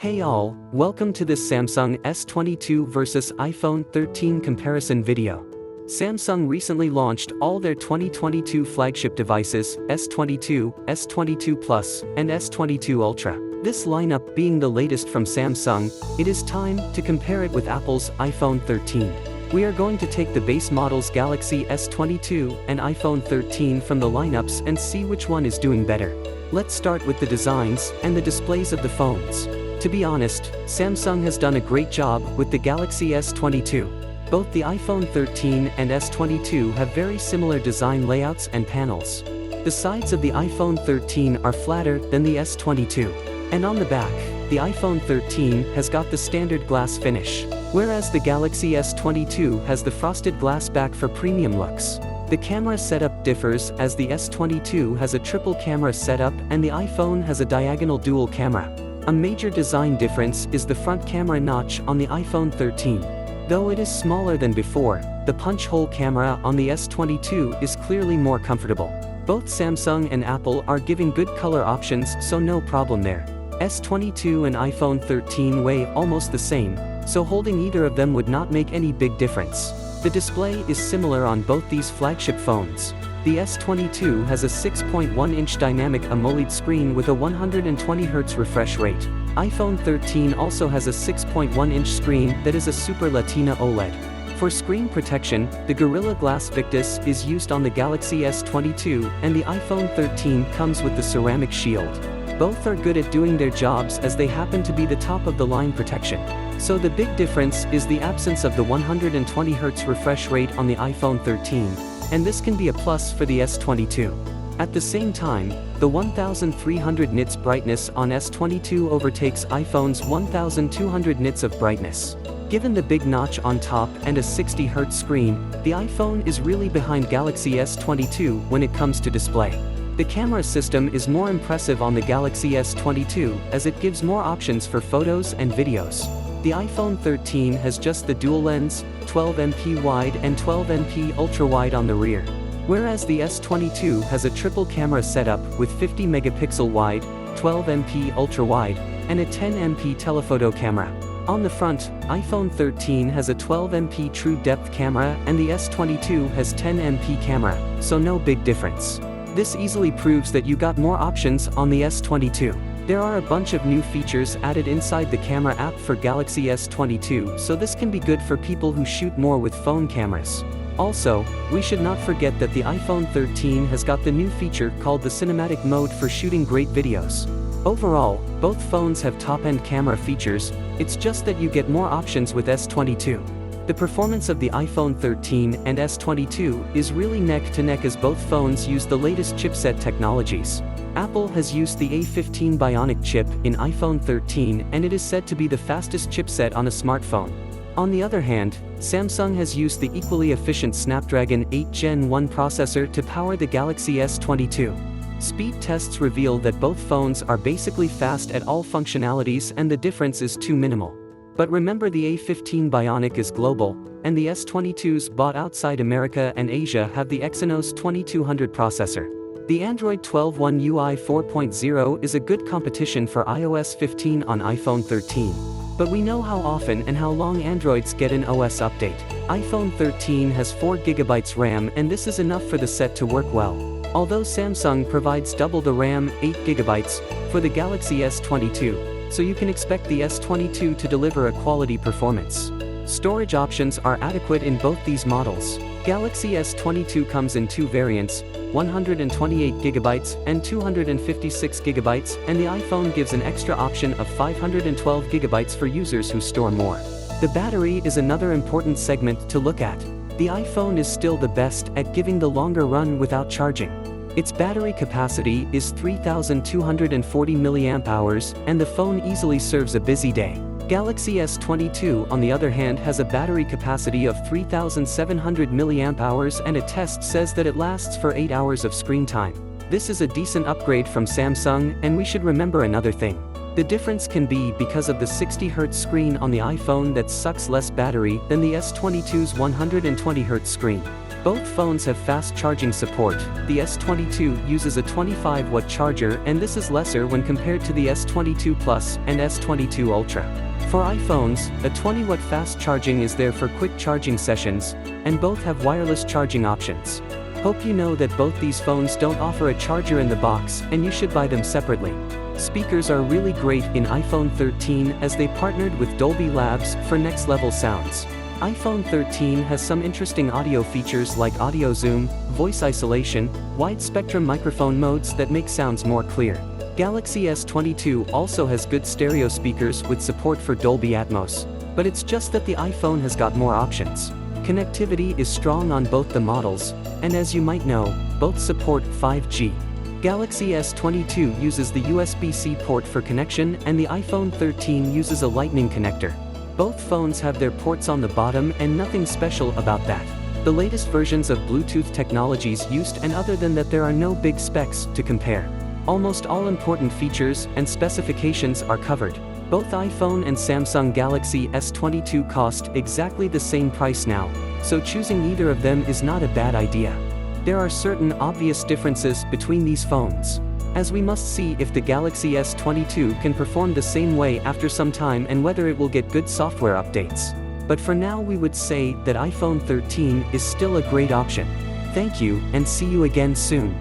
Hey all, welcome to this Samsung S22 vs iPhone 13 comparison video. Samsung recently launched all their 2022 flagship devices, S22, S22 Plus, and S22 Ultra. This lineup being the latest from Samsung, it is time to compare it with Apple's iPhone 13. We are going to take the base models Galaxy S22 and iPhone 13 from the lineups and see which one is doing better. Let's start with the designs and the displays of the phones. To be honest, Samsung has done a great job with the Galaxy S22. Both the iPhone 13 and S22 have very similar design layouts and panels. The sides of the iPhone 13 are flatter than the S22. And on the back, the iPhone 13 has got the standard glass finish, whereas the Galaxy S22 has the frosted glass back for premium looks. The camera setup differs as the S22 has a triple camera setup and the iPhone has a diagonal dual camera. A major design difference is the front camera notch on the iPhone 13. Though it is smaller than before, the punch hole camera on the S22 is clearly more comfortable. Both Samsung and Apple are giving good color options, so no problem there. S22 and iPhone 13 weigh almost the same, so holding either of them would not make any big difference. The display is similar on both these flagship phones. The S22 has a 6.1-inch dynamic AMOLED screen with a 120Hz refresh rate. iPhone 13 also has a 6.1-inch screen that is a Super Retina OLED. For screen protection, the Gorilla Glass Victus is used on the Galaxy S22 and the iPhone 13 comes with the ceramic shield. Both are good at doing their jobs as they happen to be the top-of-the-line protection. So the big difference is the absence of the 120Hz refresh rate on the iPhone 13, and this can be a plus for the S22. At the same time, the 1300 nits brightness on S22 overtakes iPhone's 1200 nits of brightness. Given the big notch on top and a 60Hz screen, the iPhone is really behind Galaxy S22 when it comes to display. The camera system is more impressive on the Galaxy S22 as it gives more options for photos and videos. The iPhone 13 has just the dual lens, 12MP wide and 12MP ultra wide on the rear, whereas the S22 has a triple camera setup with 50 megapixel wide, 12MP ultra wide, and a 10MP telephoto camera. On the front, iPhone 13 has a 12MP true depth camera and the S22 has 10MP camera, so no big difference. This easily proves that you got more options on the S22. There are a bunch of new features added inside the camera app for Galaxy S22, so this can be good for people who shoot more with phone cameras. Also, we should not forget that the iPhone 13 has got the new feature called the cinematic mode for shooting great videos. Overall, both phones have top-end camera features, it's just that you get more options with S22. The performance of the iPhone 13 and S22 is really neck to neck as both phones use the latest chipset technologies. Apple has used the A15 Bionic chip in iPhone 13 and it is said to be the fastest chipset on a smartphone. On the other hand, Samsung has used the equally efficient Snapdragon 8 Gen 1 processor to power the Galaxy S22. Speed tests reveal that both phones are basically fast at all functionalities and the difference is too minimal. But remember, the A15 Bionic is global, and the S22s bought outside America and Asia have the Exynos 2200 processor. The Android 12 One UI 4.0 is a good competition for iOS 15 on iPhone 13. But we know how often and how long Androids get an OS update. iPhone 13 has 4GB RAM and this is enough for the set to work well. Although Samsung provides double the RAM, 8GB, for the Galaxy S22. So you can expect the S22 to deliver a quality performance. Storage options are adequate in both these models. Galaxy S22 comes in two variants, 128GB and 256GB, and the iPhone gives an extra option of 512GB for users who store more. The battery is another important segment to look at. The iPhone is still the best at giving the longer run without charging. Its battery capacity is 3,240 mAh, and the phone easily serves a busy day. Galaxy S22, on the other hand, has a battery capacity of 3,700 mAh and a test says that it lasts for 8 hours of screen time. This is a decent upgrade from Samsung, and we should remember another thing. The difference can be because of the 60Hz screen on the iPhone that sucks less battery than the S22's 120Hz screen. Both phones have fast charging support. The S22 uses a 25-watt charger, and this is lesser when compared to the S22 Plus and S22 Ultra. For iPhones, a 20-watt fast charging is there for quick charging sessions, and both have wireless charging options. Hope you know that both these phones don't offer a charger in the box, and you should buy them separately. Speakers are really great in iPhone 13 as they partnered with Dolby Labs for next-level sounds. iPhone 13 has some interesting audio features like audio zoom, voice isolation, wide-spectrum microphone modes that make sounds more clear. Galaxy S22 also has good stereo speakers with support for Dolby Atmos, but it's just that the iPhone has got more options. Connectivity is strong on both the models, and as you might know, both support 5G. Galaxy S22 uses the USB-C port for connection, and the iPhone 13 uses a Lightning connector. Both phones have their ports on the bottom and nothing special about that. The latest versions of Bluetooth technologies used, and other than that there are no big specs to compare. Almost all important features and specifications are covered. Both iPhone and Samsung Galaxy S22 cost exactly the same price now, so choosing either of them is not a bad idea. There are certain obvious differences between these phones, as we must see if the Galaxy S22 can perform the same way after some time and whether it will get good software updates. But for now we would say that iPhone 13 is still a great option. Thank you, and see you again soon.